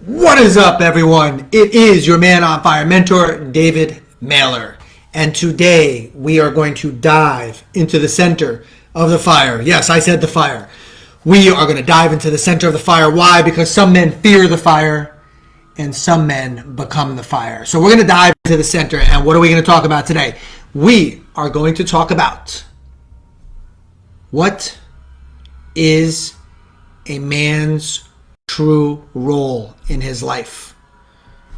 What is up, everyone? It is your man on fire mentor, David Mailer. And today we are going to dive into the center of the fire. Yes, I said the fire. We are going to dive into the center of the fire. Why? Because some men fear the fire and some men become the fire. So we're going to dive into the center. And what are we going to talk about today? We are going to talk about what is a man's true role in his life.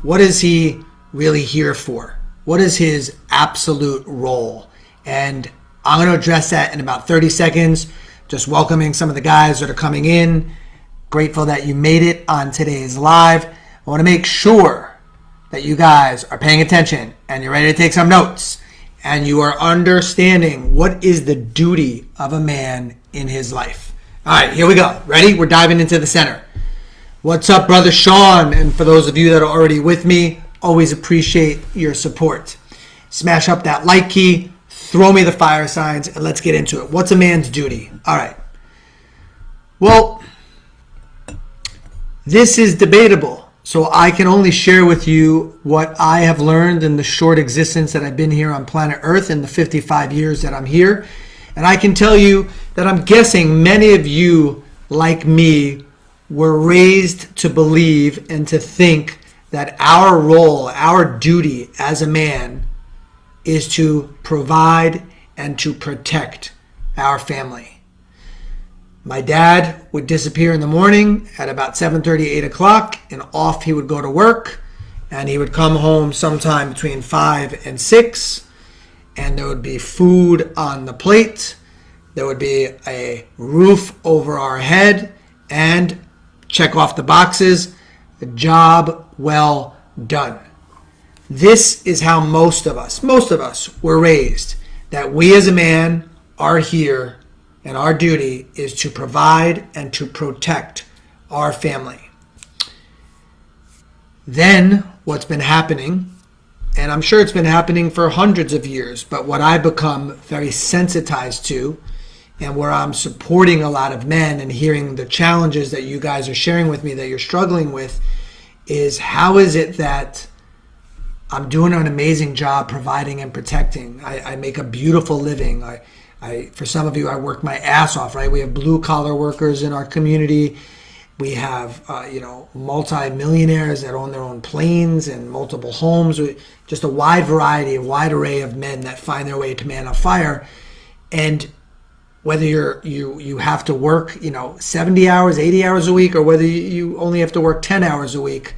What is he really here for? What is his absolute role? And I'm going to address that in about 30 seconds. Just welcoming some of the guys that are coming in. Grateful that you made it on today's live. I want to make sure that you guys are paying attention and you're ready to take some notes and you are understanding what is the duty of a man in his life. All right, here we go. Ready? We're diving into the center. What's up, brother Sean? And for those of you that are already with me, always appreciate your support. Smash up that like key, throw me the fire signs, and let's get into it. What's a man's duty? All right. Well, this is debatable, so I can only share with you what I have learned in the short existence that I've been here on planet Earth in the 55 years that I'm here. And I can tell you that I'm guessing many of you, like me, were raised to believe and to think that our role, our duty as a man is to provide and to protect our family. My dad would disappear in the morning at about 7:30, 8 o'clock, and off he would go to work, and he would come home sometime between 5 and 6, and there would be food on the plate, there would be a roof over our head, and check off the boxes, the job well done. This is how most of us were raised, that we as a man are here and our duty is to provide and to protect our family. Then what's been happening, and I'm sure it's been happening for hundreds of years, but what I've become very sensitized to, and where I'm supporting a lot of men and hearing the challenges that you guys are sharing with me that you're struggling with, is how is it that I'm doing an amazing job providing and protecting. I make a beautiful living. For some of you, I work my ass off, right? We have blue collar workers in our community. We have, multi-millionaires that own their own planes and multiple homes. Just a wide variety, a wide array of men that find their way to Man on Fire. And whether you have to work 70 hours, 80 hours a week, or whether you only have to work 10 hours a week,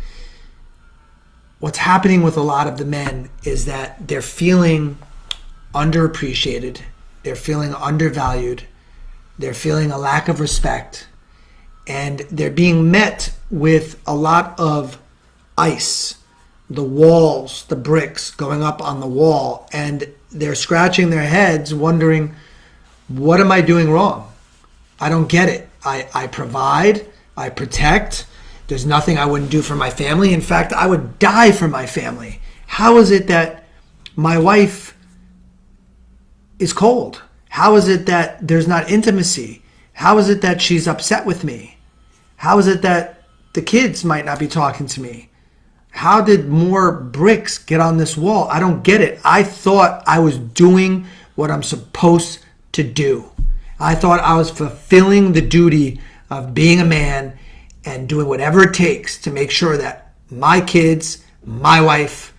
what's happening with a lot of the men is that they're feeling underappreciated, they're feeling undervalued, they're feeling a lack of respect, and they're being met with a lot of ice, the walls, the bricks going up on the wall, and they're scratching their heads wondering, what am I doing wrong? I don't get it. I provide, I protect. There's nothing I wouldn't do for my family. In fact, I would die for my family. How is it that my wife is cold? How is it that there's not intimacy? How is it that she's upset with me? How is it that the kids might not be talking to me? How did more bricks get on this wall? I don't get it. I thought I was doing what I'm supposed to do. I thought I was fulfilling the duty of being a man and doing whatever it takes to make sure that my kids, my wife,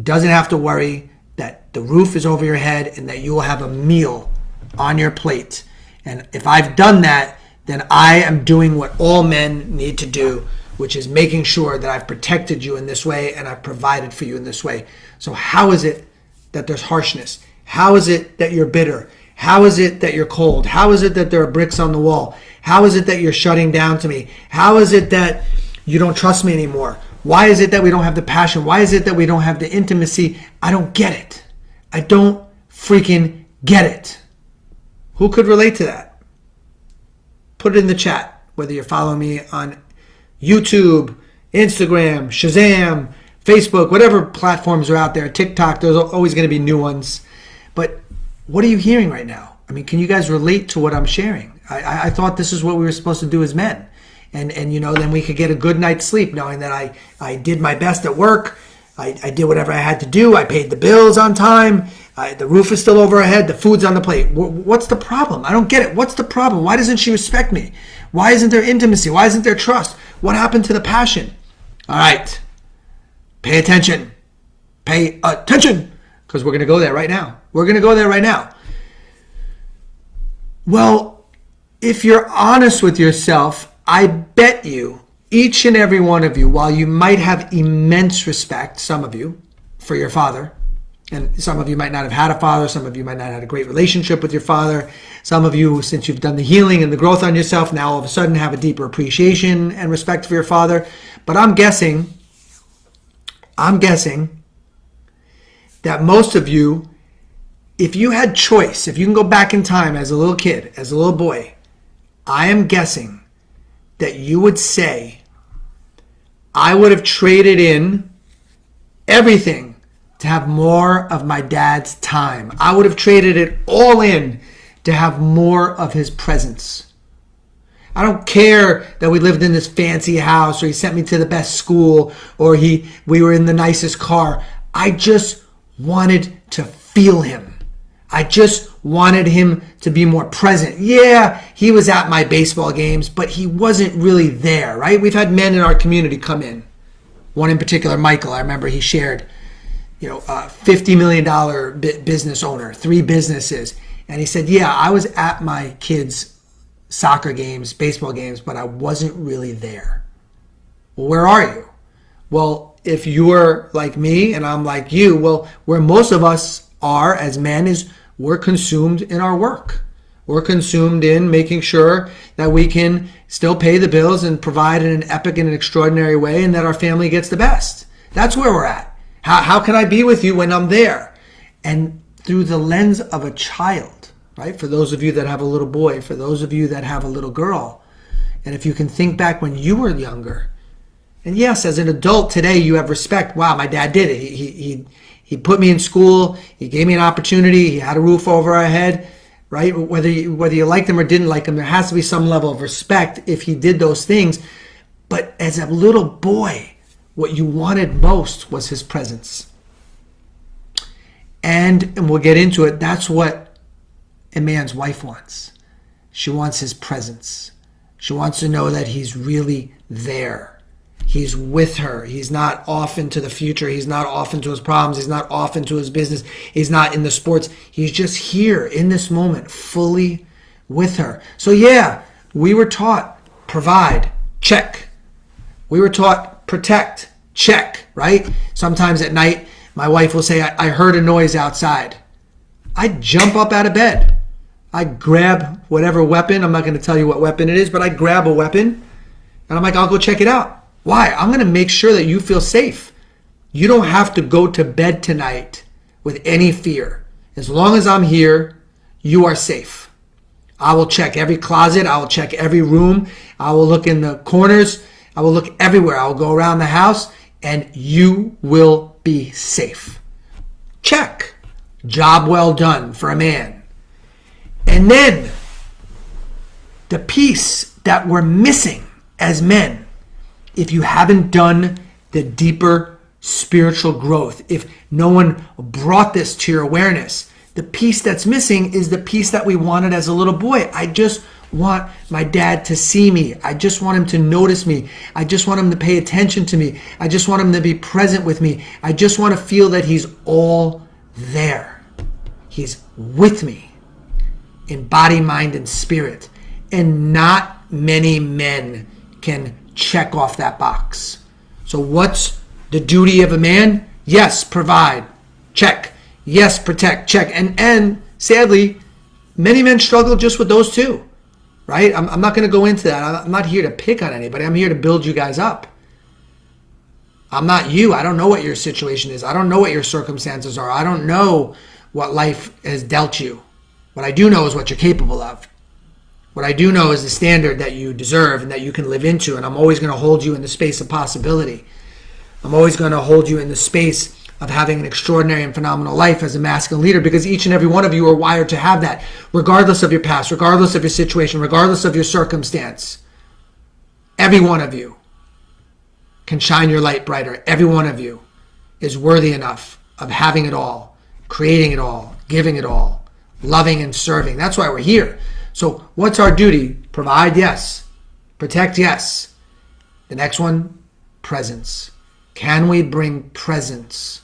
doesn't have to worry, that the roof is over your head and that you will have a meal on your plate. And if I've done that, then I am doing what all men need to do, which is making sure that I've protected you in this way and I've provided for you in this way. So how is it that there's harshness? How is it that you're bitter? How is it that you're cold? How is it that there are bricks on the wall? How is it that you're shutting down to me? How is it that you don't trust me anymore? Why is it that we don't have the passion? Why is it that we don't have the intimacy? I don't get it. I don't freaking get it. Who could relate to that? Put it in the chat, whether you're following me on YouTube, Instagram, Shazam, Facebook, whatever platforms are out there, TikTok, there's always going to be new ones. But what are you hearing right now? I mean, can you guys relate to what I'm sharing? I thought this is what we were supposed to do as men. And then we could get a good night's sleep knowing that I did my best at work. I did whatever I had to do. I paid the bills on time. The roof is still over our head. The food's on the plate. What's the problem? I don't get it. What's the problem? Why doesn't she respect me? Why isn't there intimacy? Why isn't there trust? What happened to the passion? All right. Pay attention. Pay attention. Because we're going to go there right now. We're going to go there right now. Well, if you're honest with yourself, I bet you, each and every one of you, while you might have immense respect, some of you, for your father, and some of you might not have had a father, some of you might not have had a great relationship with your father, some of you, since you've done the healing and the growth on yourself, now all of a sudden have a deeper appreciation and respect for your father. But I'm guessing that most of you, if you had choice, if you can go back in time as a little kid, as a little boy, I am guessing that you would say, I would have traded in everything to have more of my dad's time. I would have traded it all in to have more of his presence. I don't care that we lived in this fancy house, or he sent me to the best school, or we were in the nicest car. I just wanted to feel him. I just wanted him to be more present. Yeah, he was at my baseball games, but he wasn't really there, right? We've had men in our community come in. One in particular, Michael, I remember he shared, $50 million business owner, 3 businesses. And he said, yeah, I was at my kids' soccer games, baseball games, but I wasn't really there. Well, where are you? Well, if you're like me and I'm like you, well, where most of us are as men is we're consumed in our work. We're consumed in making sure that we can still pay the bills and provide in an epic and an extraordinary way, and that our family gets the best. That's where we're at. How can I be with you when I'm there? And through the lens of a child, right? For those of you that have a little boy, for those of you that have a little girl, and if you can think back when you were younger, and yes, as an adult today, you have respect. Wow, my dad did it. He put me in school. He gave me an opportunity. He had a roof over our head, right? Whether you liked him or didn't like him, there has to be some level of respect if he did those things. But as a little boy, what you wanted most was his presence. And we'll get into it, that's what a man's wife wants. She wants his presence. She wants to know that he's really there. He's with her. He's not off into the future. He's not off into his problems. He's not off into his business. He's not in the sports. He's just here in this moment, fully with her. So yeah, we were taught provide, check. We were taught protect, check, right? Sometimes at night, my wife will say, I heard a noise outside. I jump up out of bed. I grab whatever weapon. I'm not going to tell you what weapon it is, but I grab a weapon and I'm like, I'll go check it out. Why? I'm going to make sure that you feel safe. You don't have to go to bed tonight with any fear. As long as I'm here, you are safe. I will check every closet. I will check every room. I will look in the corners. I will look everywhere. I will go around the house and you will be safe. Check. Job well done for a man. And then the piece that we're missing as men, if you haven't done the deeper spiritual growth, if no one brought this to your awareness, the piece that's missing is the piece that we wanted as a little boy. I just want my dad to see me. I just want him to notice me. I just want him to pay attention to me. I just want him to be present with me. I just want to feel that he's all there. He's with me in body, mind, and spirit. And not many men can check off that box. So what's the duty of a man? Yes, provide. Check. Yes, protect. Check. And sadly, many men struggle just with those two, right? I'm not going to go into that. I'm not here to pick on anybody. I'm here to build you guys up. I'm not you. I don't know what your situation is. I don't know what your circumstances are. I don't know what life has dealt you. What I do know is what you're capable of. What I do know is the standard that you deserve and that you can live into. And I'm always going to hold you in the space of possibility. I'm always going to hold you in the space of having an extraordinary and phenomenal life as a masculine leader, because each and every one of you are wired to have that, regardless of your past, regardless of your situation, regardless of your circumstance. Every one of you can shine your light brighter. Every one of you is worthy enough of having it all, creating it all, giving it all, loving and serving. That's why we're here. So what's our duty? Provide, yes. Protect, yes. The next one, presence. Can we bring presence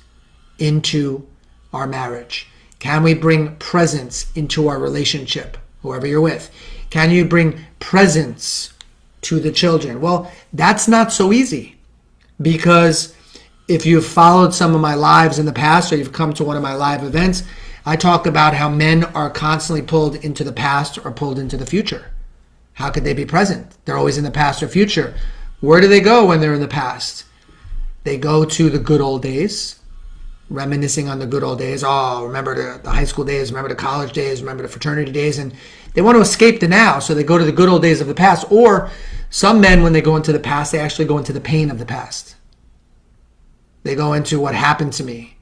into our marriage? Can we bring presence into our relationship, whoever you're with? Can you bring presence to the children? Well, that's not so easy, because if you've followed some of my lives in the past, or you've come to one of my live events, I talk about how men are constantly pulled into the past or pulled into the future. How could they be present? They're always in the past or future. Where do they go when they're in the past? They go to the good old days, reminiscing on the good old days. Oh, remember the high school days, remember the college days, remember the fraternity days. And they want to escape the now, so they go to the good old days of the past. Or some men, when they go into the past, they actually go into the pain of the past. They go into what happened to me.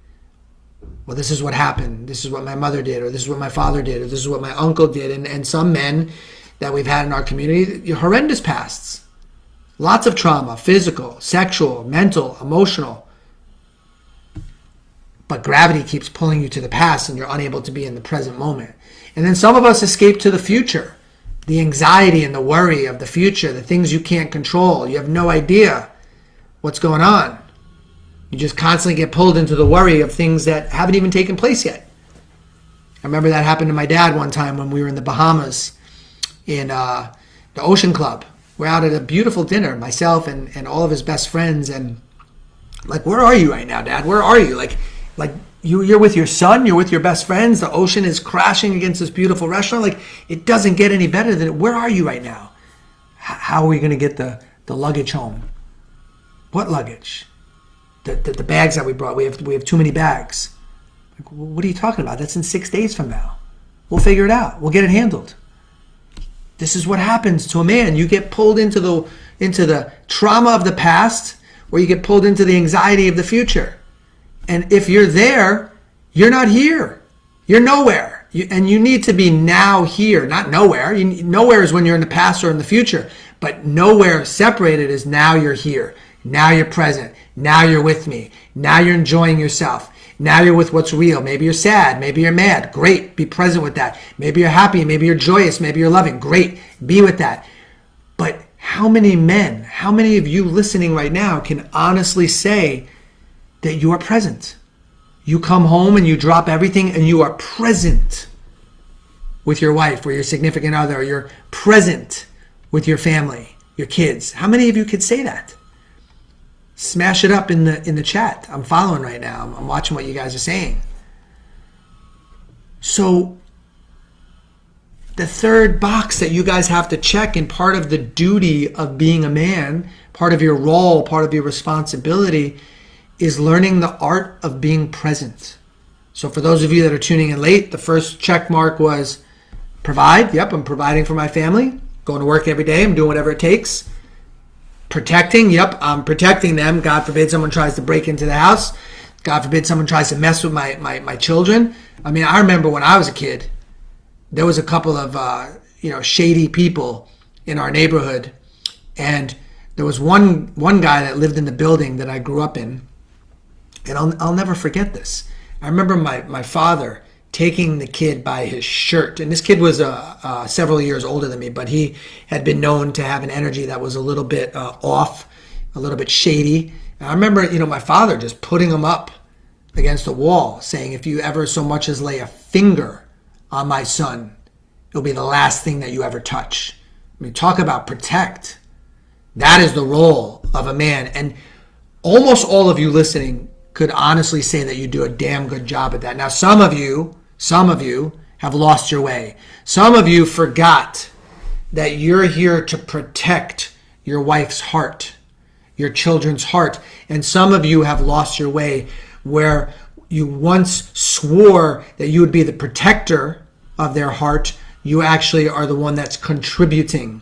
Well, this is what happened. This is what my mother did, or this is what my father did, or this is what my uncle did. And some men that we've had in our community, horrendous pasts. Lots of trauma, physical, sexual, mental, emotional. But gravity keeps pulling you to the past, and you're unable to be in the present moment. And then some of us escape to the future. The anxiety and the worry of the future, the things you can't control. You have no idea what's going on. You just constantly get pulled into the worry of things that haven't even taken place yet. I remember that happened to my dad one time when we were in the Bahamas in the Ocean Club. We're out at a beautiful dinner, myself and all of his best friends. And like, where are you right now, Dad? Where are you? Like you're with your son, you're with your best friends. The ocean is crashing against this beautiful restaurant. Like, it doesn't get any better than it. Where are you right now? How are we going to get the luggage home? What luggage? The bags that we brought. We have too many bags. Like, what are you talking about? That's in 6 days from now. We'll figure it out. We'll get it handled. This is what happens to a man. You get pulled into the trauma of the past, or you get pulled into the anxiety of the future. And if you're there, you're not here. You're nowhere. And you need to be now here, not nowhere. Nowhere is when you're in the past or in the future. But nowhere separated is now you're here. Now you're present. Now you're with me. Now you're enjoying yourself. Now you're with what's real. Maybe you're sad. Maybe you're mad. Great. Be present with that. Maybe you're happy. Maybe you're joyous. Maybe you're loving. Great. Be with that. But how many men, how many of you listening right now can honestly say that you are present? You come home and you drop everything and you are present with your wife or your significant other, or you're present with your family, your kids. How many of you could say that? Smash it up in the chat. I'm following right now. I'm watching what you guys are saying. So the third box that you guys have to check, and part of the duty of being a man, part of your role, part of your responsibility, is learning the art of being present. So for those of you that are tuning in late, the first check mark was provide. Yep, I'm providing for my family. Going to work every day. I'm doing whatever it takes. Protecting. Yep, I'm protecting them. God forbid someone tries to break into the house. God forbid someone tries to mess with my children. I mean, I remember when I was a kid, there was a couple of shady people in our neighborhood, and there was one guy that lived in the building that I grew up in, and I'll never forget this. I remember my father taking the kid by his shirt, and this kid was several years older than me, but he had been known to have an energy that was a little bit off, a little bit shady. And I remember, my father just putting him up against the wall, saying, if you ever so much as lay a finger on my son, it'll be the last thing that you ever touch. I mean, talk about protect. That is the role of a man. And almost all of you listening could honestly say that you do a damn good job at that. Now, some of you have lost your way. Some of you forgot that you're here to protect your wife's heart, your children's heart. And some of you have lost your way, where you once swore that you would be the protector of their heart. You actually are the one that's contributing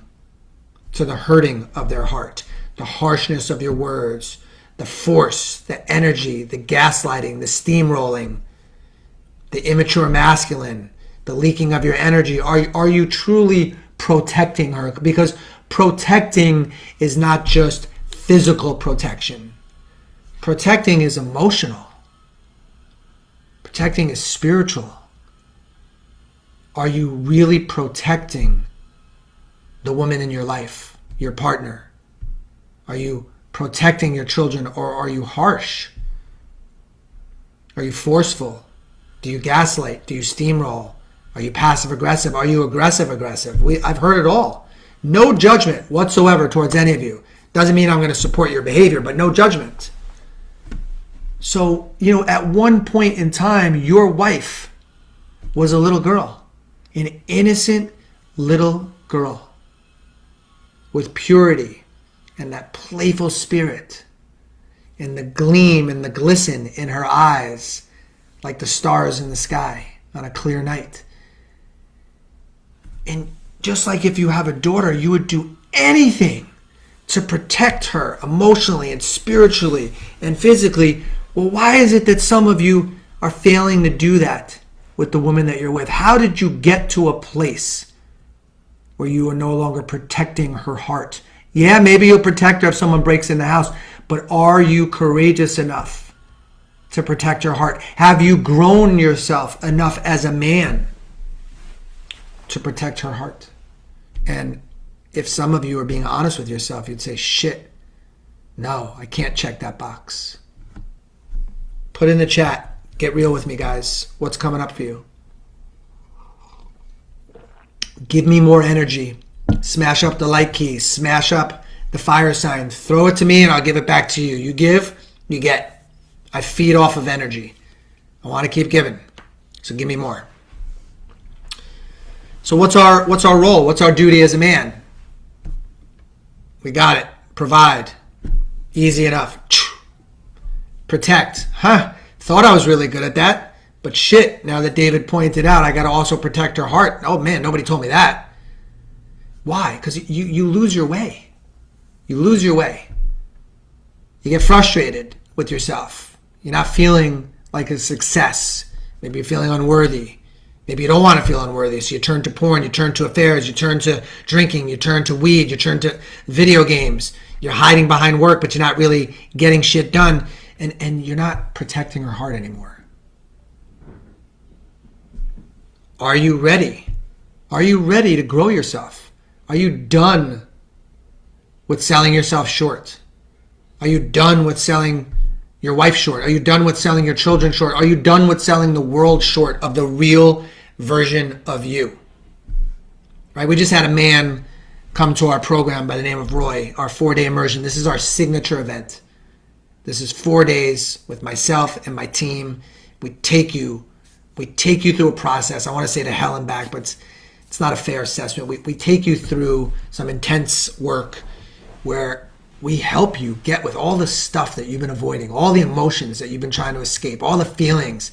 to the hurting of their heart, the harshness of your words, the force, the energy, the gaslighting, the steamrolling, the immature masculine, the leaking of your energy. Are you truly protecting her? Because protecting is not just physical protection. Protecting is emotional. Protecting is spiritual. Are you really protecting the woman in your life, your partner? Are you protecting your children, or are you harsh? Are you forceful? Do you gaslight? Do you steamroll? Are you passive aggressive? Are you aggressive aggressive? I've heard it all. No judgment whatsoever towards any of you. Doesn't mean I'm going to support your behavior, but no judgment. So, at one point in time, your wife was a little girl, an innocent little girl with purity and that playful spirit and the gleam and the glisten in her eyes like the stars in the sky on a clear night. And just like if you have a daughter, you would do anything to protect her emotionally and spiritually and physically. Well, why is it that some of you are failing to do that with the woman that you're with? How did you get to a place where you are no longer protecting her heart? Yeah, maybe you'll protect her if someone breaks in the house, but are you courageous enough to protect her heart? Have you grown yourself enough as a man to protect her heart? And if some of you are being honest with yourself, you'd say, shit, no, I can't check that box. Put in the chat, get real with me, guys. What's coming up for you? Give me more energy. Smash up the like key. Smash up the fire sign. Throw it to me and I'll give it back to you. You give, you get. I feed off of energy. I want to keep giving. So give me more. So what's our role? What's our duty as a man? We got it. Provide. Easy enough. Protect. Thought I was really good at that. But shit, now that David pointed out, I got to also protect her heart. Oh man, nobody told me that. Why? Because you lose your way. You lose your way. You get frustrated with yourself. You're not feeling like a success. Maybe you're feeling unworthy. Maybe you don't want to feel unworthy, so you turn to porn, you turn to affairs, you turn to drinking, you turn to weed, you turn to video games. You're hiding behind work, but you're not really getting shit done, and you're not protecting her heart anymore. Are you ready? Are you ready to grow yourself? Are you done with selling yourself short? Are you done with selling your wife short? Are you done with selling your children short? Are you done with selling the world short of the real version of you? Right? We just had a man come to our program by the name of Roy, our 4-day immersion. This is our signature event. This is 4 days with myself and my team. We take you through a process. I want to say to hell and back, but it's not a fair assessment. We take you through some intense work where we help you get with all the stuff that you've been avoiding, all the emotions that you've been trying to escape, all the feelings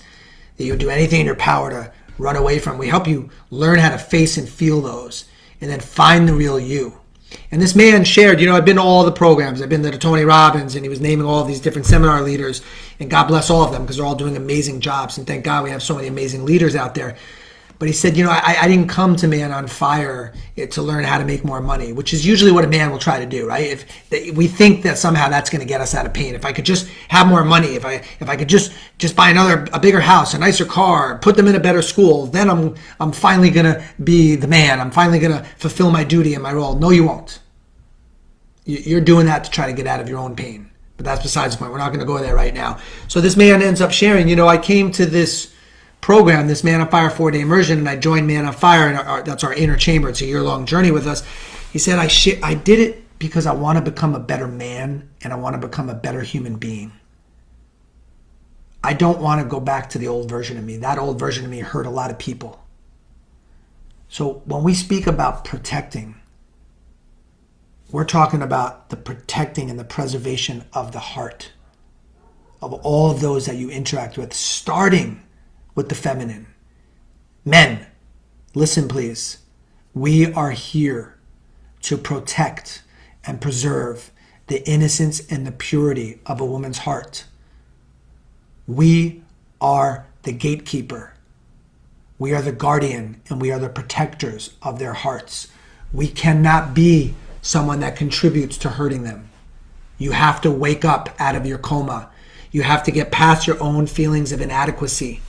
that you'll do anything in your power to run away from. We help you learn how to face and feel those and then find the real you. And this man shared, I've been to all the programs. I've been to Tony Robbins, and he was naming all of these different seminar leaders, and God bless all of them because they're all doing amazing jobs. And thank God we have so many amazing leaders out there. But he said, I didn't come to Man on Fire to learn how to make more money, which is usually what a man will try to do, right? If we think that somehow that's going to get us out of pain. If I could just have more money, if I could just buy a bigger house, a nicer car, put them in a better school, then I'm finally going to be the man. I'm finally going to fulfill my duty and my role. No, you won't. You're doing that to try to get out of your own pain. But that's besides the point. We're not going to go there right now. So this man ends up sharing, I came to this program, this Man on Fire 4-day immersion, and I joined Man on Fire, and that's our inner chamber. It's a year-long journey with us. He said, I did it because I want to become a better man and I want to become a better human being. I don't want to go back to the old version of me. That old version of me hurt a lot of people. So when we speak about protecting, we're talking about the protecting and the preservation of the heart of all of those that you interact with, starting with the feminine. Men, listen please. We are here to protect and preserve the innocence and the purity of a woman's heart. We are the gatekeeper. We are the guardian and we are the protectors of their hearts. We cannot be someone that contributes to hurting them. You have to wake up out of your coma. You have to get past your own feelings of inadequacy.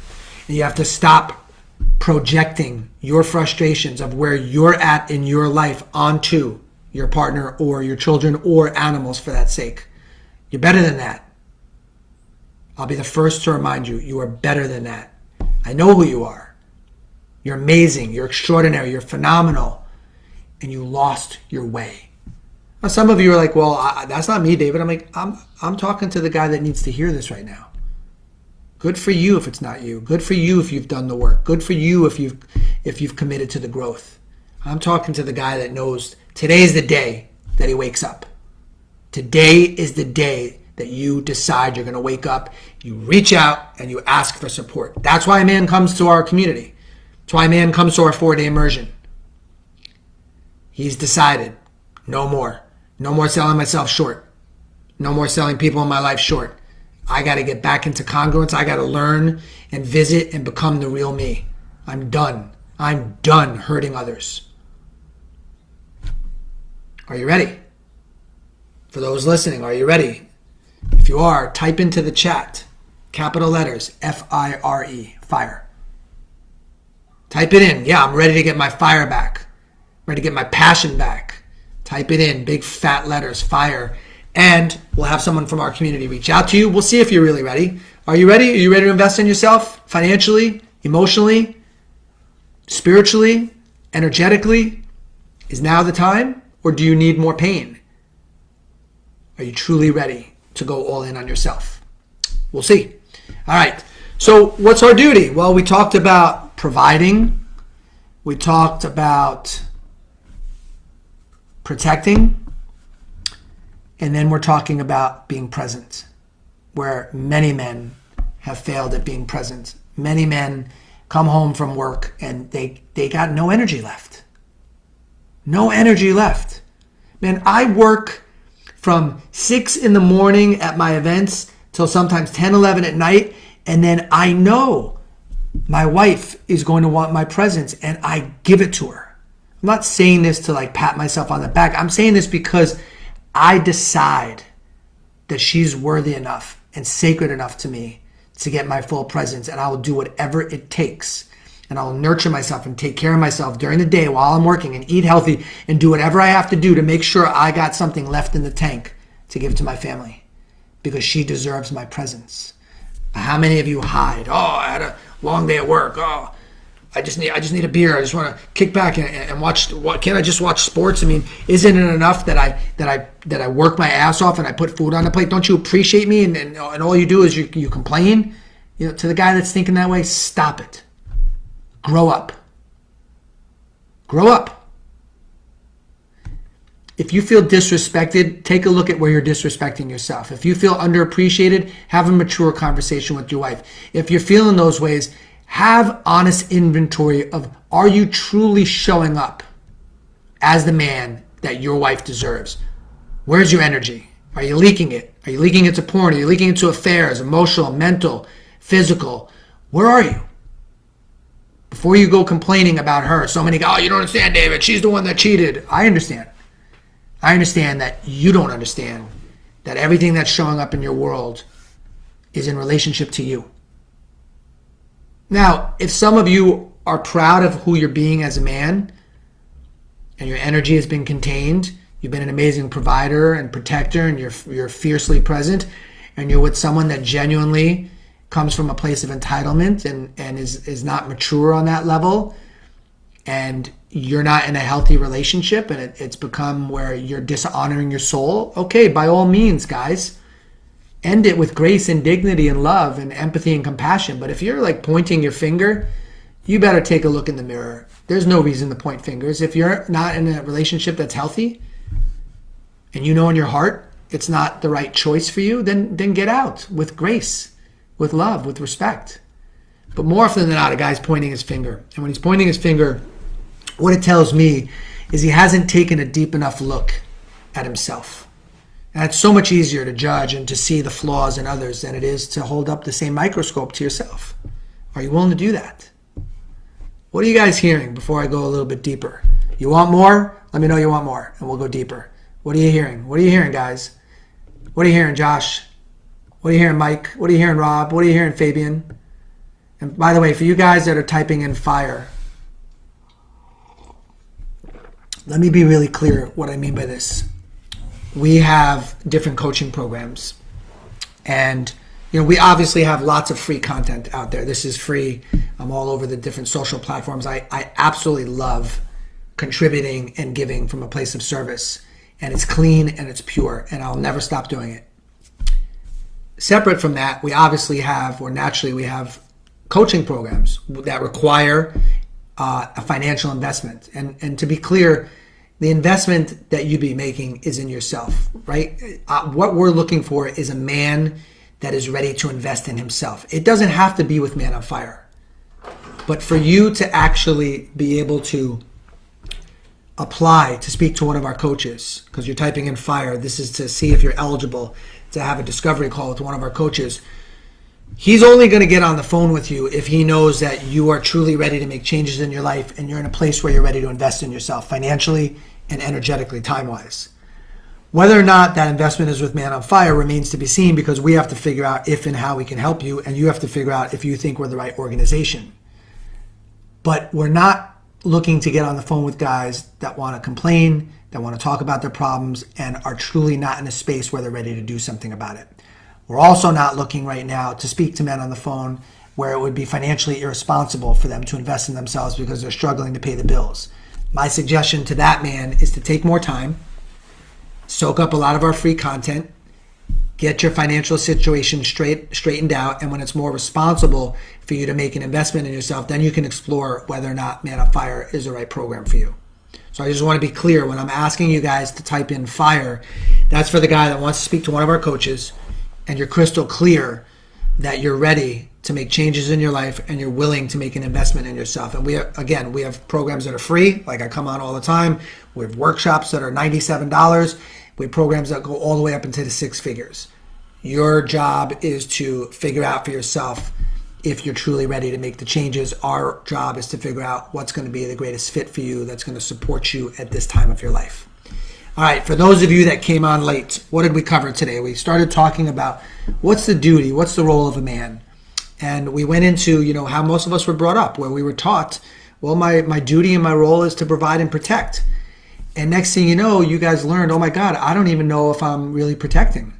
And you have to stop projecting your frustrations of where you're at in your life onto your partner or your children or animals for that sake. You're better than that. I'll be the first to remind you, you are better than that. I know who you are. You're amazing. You're extraordinary. You're phenomenal. And you lost your way. Now, some of you are like, well, that's not me, David. I'm like, I'm talking to the guy that needs to hear this right now. Good for you if it's not you. Good for you if you've done the work. Good for you if you've committed to the growth. I'm talking to the guy that knows today's the day that he wakes up. Today is the day that you decide you're going to wake up. You reach out and you ask for support. That's why a man comes to our community. That's why a man comes to our 4-day immersion. He's decided, no more. No more selling myself short. No more selling people in my life short. I got to get back into congruence. I got to learn and visit and become the real me. I'm done. I'm done hurting others. Are you ready? For those listening, are you ready? If you are, type into the chat, capital letters, F-I-R-E, fire. Type it in. Yeah, I'm ready to get my fire back. Ready to get my passion back. Type it in, big fat letters, fire. And we'll have someone from our community reach out to you. We'll see if you're really ready. Are you ready? Are you ready to invest in yourself financially, emotionally, spiritually, energetically? Is now the time? Or do you need more pain? Are you truly ready to go all in on yourself? We'll see. All right. So what's our duty? Well, we talked about providing. We talked about protecting. And then we're talking about being present, where many men have failed at being present. Many men come home from work and they got no energy left. No energy left. Man, I work from 6 in the morning at my events till sometimes 10, 11 at night. And then I know my wife is going to want my presence and I give it to her. I'm not saying this to like pat myself on the back. I'm saying this because I decide that she's worthy enough and sacred enough to me to get my full presence, and I will do whatever it takes. And I'll nurture myself and take care of myself during the day while I'm working and eat healthy and do whatever I have to do to make sure I got something left in the tank to give to my family because she deserves my presence. How many of you hide? Oh, I had a long day at work. Oh, I just need a beer. I just want to kick back and watch. Can't I just watch sports? I mean, isn't it enough that I work my ass off and I put food on the plate? Don't you appreciate me? And all you do is you complain. You know, to the guy that's thinking that way, stop it. Grow up. Grow up. If you feel disrespected, take a look at where you're disrespecting yourself. If you feel underappreciated, have a mature conversation with your wife. If you're feeling those ways, have honest inventory of, are you truly showing up as the man that your wife deserves? Where's your energy? Are you leaking it? Are you leaking it to porn? Are you leaking it to affairs, emotional, mental, physical? Where are you? Before you go complaining about her, so many go, oh, you don't understand, David. She's the one that cheated. I understand. I understand that you don't understand that everything that's showing up in your world is in relationship to you. Now, if some of you are proud of who you're being as a man and your energy has been contained, you've been an amazing provider and protector and you're fiercely present and you're with someone that genuinely comes from a place of entitlement and is not mature on that level, and you're not in a healthy relationship and it's become where you're dishonoring your soul, okay, by all means, guys, end it with grace and dignity and love and empathy and compassion. But if you're like pointing your finger, you better take a look in the mirror. There's no reason to point fingers. If you're not in a relationship that's healthy and you know in your heart it's not the right choice for you, then get out with grace, with love, with respect. But more often than not, a guy's pointing his finger. And when he's pointing his finger, what it tells me is he hasn't taken a deep enough look at himself. And it's so much easier to judge and to see the flaws in others than it is to hold up the same microscope to yourself. Are you willing to do that? What are you guys hearing before I go a little bit deeper? You want more? Let me know you want more, and we'll go deeper. What are you hearing? What are you hearing, guys? What are you hearing, Josh? What are you hearing, Mike? What are you hearing, Rob? What are you hearing, Fabian? And by the way, for you guys that are typing in fire, let me be really clear what I mean by this. We have different coaching programs. And, we obviously have lots of free content out there. This is free. I'm all over the different social platforms. I absolutely love contributing and giving from a place of service. And it's clean and it's pure. And I'll never stop doing it. Separate from that, we obviously have, or naturally, we have coaching programs that require a financial investment. And to be clear, the investment that you'd be making is in yourself, right? What we're looking for is a man that is ready to invest in himself. It doesn't have to be with Man on Fire. But for you to actually be able to apply to speak to one of our coaches, because you're typing in fire, this is to see if you're eligible to have a discovery call with one of our coaches. He's only going to get on the phone with you if he knows that you are truly ready to make changes in your life and you're in a place where you're ready to invest in yourself financially and energetically, time-wise. Whether or not that investment is with Man on Fire remains to be seen, because we have to figure out if and how we can help you, and you have to figure out if you think we're the right organization. But we're not looking to get on the phone with guys that want to complain, that want to talk about their problems, and are truly not in a space where they're ready to do something about it. We're also not looking right now to speak to men on the phone where it would be financially irresponsible for them to invest in themselves because they're struggling to pay the bills. My suggestion to that man is to take more time, soak up a lot of our free content, get your financial situation straightened out, and when it's more responsible for you to make an investment in yourself, then you can explore whether or not Man on Fire is the right program for you. So I just want to be clear, when I'm asking you guys to type in fire, that's for the guy that wants to speak to one of our coaches, and you're crystal clear that you're ready to make changes in your life and you're willing to make an investment in yourself. And we have programs that are free, like I come on all the time. We have workshops that are $97. We have programs that go all the way up into the six figures. Your job is to figure out for yourself if you're truly ready to make the changes. Our job is to figure out what's going to be the greatest fit for you, that's going to support you at this time of your life. All right, for those of you that came on late, what did we cover today? We started talking about what's the duty, what's the role of a man? And we went into, how most of us were brought up, where we were taught, well, my duty and my role is to provide and protect. And next thing you know, you guys learned, oh my God, I don't even know if I'm really protecting.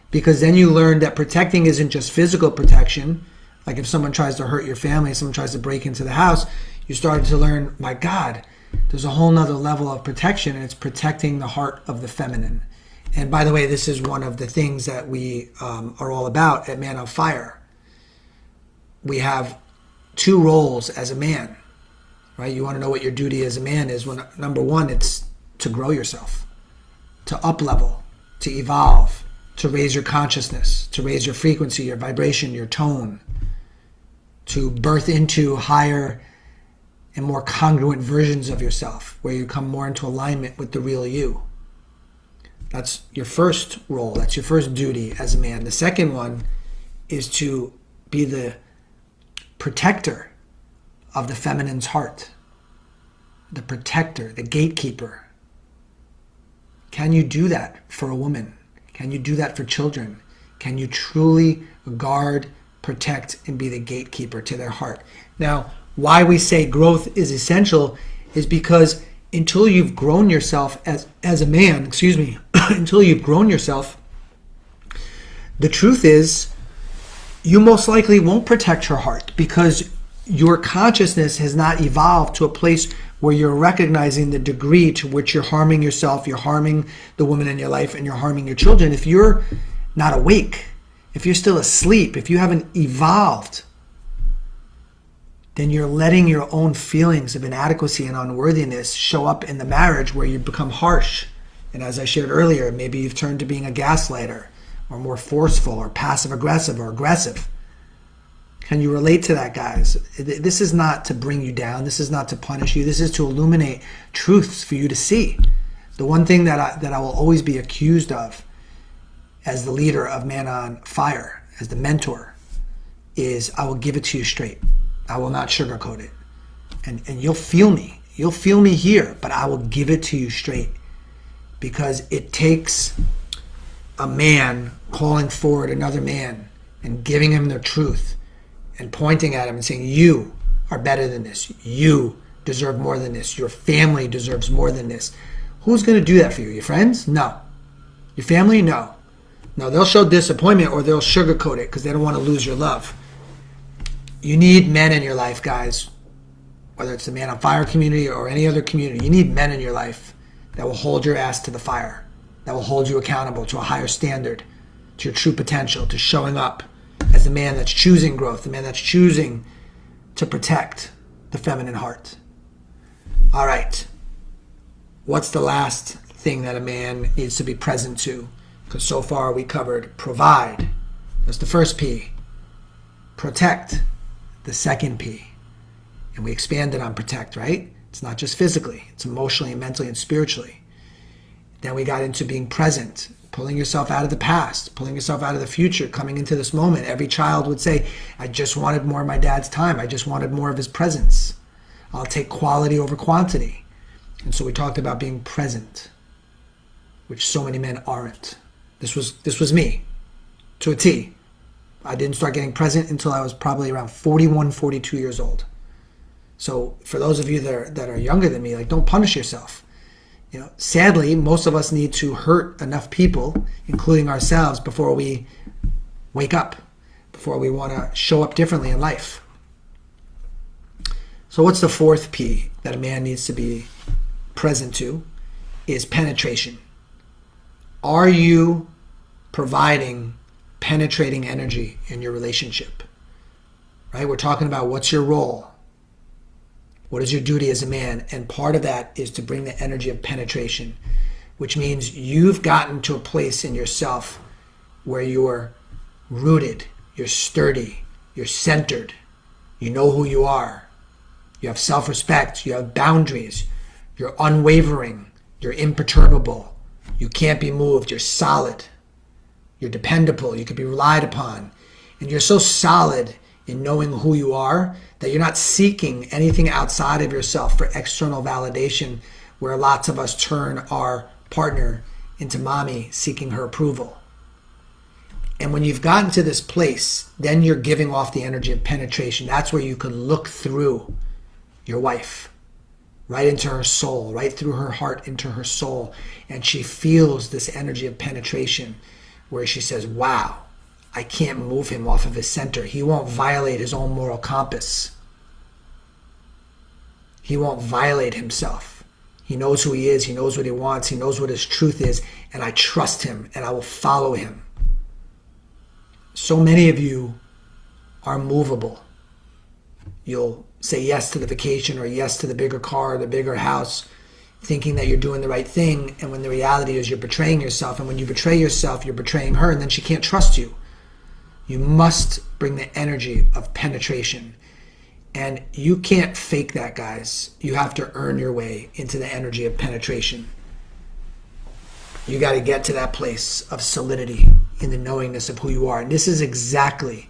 Because then you learned that protecting isn't just physical protection. Like if someone tries to hurt your family, someone tries to break into the house, you started to learn, my God, there's a whole nother level of protection, and it's protecting the heart of the feminine. And by the way, this is one of the things that we are all about at Man on Fire. We have two roles as a man, right? You want to know what your duty as a man is. Well, number one, it's to grow yourself, to up-level, to evolve, to raise your consciousness, to raise your frequency, your vibration, your tone, to birth into higher and more congruent versions of yourself, where you come more into alignment with the real you. That's your first role. That's your first duty as a man. The second one is to be the protector of the feminine's heart, the protector, the gatekeeper. Can you do that for a woman? Can you do that for children? Can you truly guard, protect, and be the gatekeeper to their heart? Now, why we say growth is essential is because until you've grown yourself as a man, until you've grown yourself, the truth is you most likely won't protect her heart, because your consciousness has not evolved to a place where you're recognizing the degree to which you're harming yourself, you're harming the woman in your life, and you're harming your children. If you're not awake, if you're still asleep, if you haven't evolved, then you're letting your own feelings of inadequacy and unworthiness show up in the marriage, where you become harsh. And as I shared earlier, maybe you've turned to being a gaslighter, or more forceful, or passive-aggressive, or aggressive. Can you relate to that, guys? This is not to bring you down. This is not to punish you. This is to illuminate truths for you to see. The one thing that I will always be accused of as the leader of Man on Fire, as the mentor, is I will give it to you straight. I will not sugarcoat it. And you'll feel me. You'll feel me here, but I will give it to you straight. Because it takes a man calling forward another man and giving him the truth and pointing at him and saying, you are better than this. You deserve more than this. Your family deserves more than this. Who's going to do that for you? Your friends? No. Your family? No. No, they'll show disappointment or they'll sugarcoat it because they don't want to lose your love. You need men in your life, guys. Whether it's the Man on Fire community or any other community, you need men in your life that will hold your ass to the fire, that will hold you accountable to a higher standard, to your true potential, to showing up as the man that's choosing growth, the man that's choosing to protect the feminine heart. All right. What's the last thing that a man needs to be present to? Because so far we covered provide. That's the first P. Protect, the second P. And we expanded on protect, right? It's not just physically. It's emotionally and mentally and spiritually. Then we got into being present, pulling yourself out of the past, pulling yourself out of the future, coming into this moment. Every child would say, I just wanted more of my dad's time. I just wanted more of his presence. I'll take quality over quantity. And so we talked about being present, which so many men aren't. This was me, to a T. I didn't start getting present until I was probably around 41, 42 years old. So for those of you that are younger than me, like, don't punish yourself. You know, sadly, most of us need to hurt enough people, including ourselves, before we wake up, before we want to show up differently in life. So what's the fourth P that a man needs to be present to? Is penetration. Are you providing penetrating energy in your relationship? Right? We're talking about what's your role? What is your duty as a man? And part of that is to bring the energy of penetration, which means you've gotten to a place in yourself where you're rooted, you're sturdy, you're centered, you know who you are, you have self-respect, you have boundaries, you're unwavering, you're imperturbable, you can't be moved, you're solid, you're dependable, you can be relied upon, and you're so solid in knowing who you are that you're not seeking anything outside of yourself for external validation, where lots of us turn our partner into mommy seeking her approval. And when you've gotten to this place, then you're giving off the energy of penetration. That's where you can look through your wife, right into her soul, right through her heart into her soul. And she feels this energy of penetration where she says, wow, I can't move him off of his center. He won't violate his own moral compass. He won't violate himself. He knows who he is. He knows what he wants. He knows what his truth is. And I trust him and I will follow him. So many of you are movable. You'll say yes to the vacation or yes to the bigger car or the bigger house, thinking that you're doing the right thing. And when the reality is you're betraying yourself. And when you betray yourself, you're betraying her, and then she can't trust you. You must bring the energy of penetration. And you can't fake that, guys. You have to earn your way into the energy of penetration. You got to get to that place of solidity in the knowingness of who you are. And this is exactly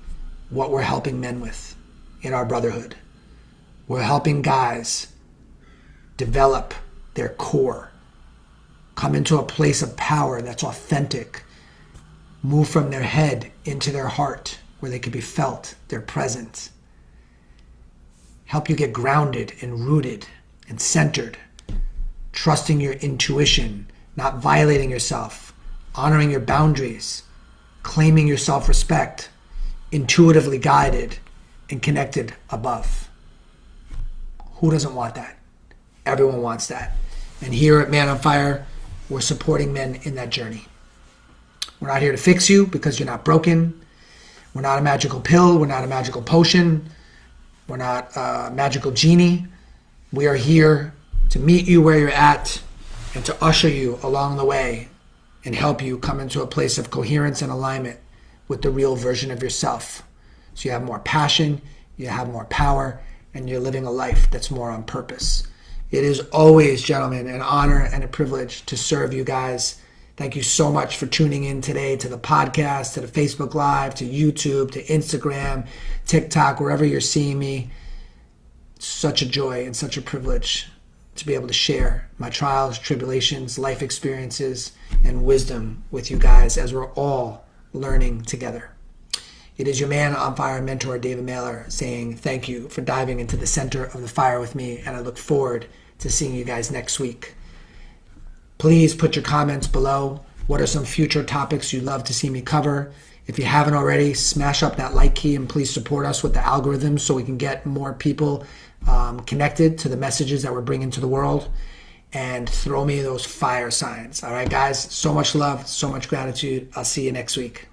what we're helping men with in our brotherhood. We're helping guys develop their core, come into a place of power that's authentic, move from their head into their heart where they can be felt, they're present. Help you get grounded and rooted and centered, trusting your intuition, not violating yourself, honoring your boundaries, claiming your self-respect, intuitively guided and connected above. Who doesn't want that? Everyone wants that. And here at Man on Fire, we're supporting men in that journey. We're not here to fix you because you're not broken. We're not a magical pill. We're not a magical potion. We're not a magical genie. We are here to meet you where you're at and to usher you along the way and help you come into a place of coherence and alignment with the real version of yourself. So you have more passion, you have more power, and you're living a life that's more on purpose. It is always, gentlemen, an honor and a privilege to serve you guys. Thank you so much for tuning in today to the podcast, to the Facebook Live, to YouTube, to Instagram, TikTok, wherever you're seeing me. It's such a joy and such a privilege to be able to share my trials, tribulations, life experiences, and wisdom with you guys as we're all learning together. It is your man on fire mentor, David Mailer, saying thank you for diving into the center of the fire with me, and I look forward to seeing you guys next week. Please put your comments below. What are some future topics you'd love to see me cover? If you haven't already, smash up that like key and please support us with the algorithms so we can get more people connected to the messages that we're bringing to the world. And throw me those fire signs. All right, guys, so much love, so much gratitude. I'll see you next week.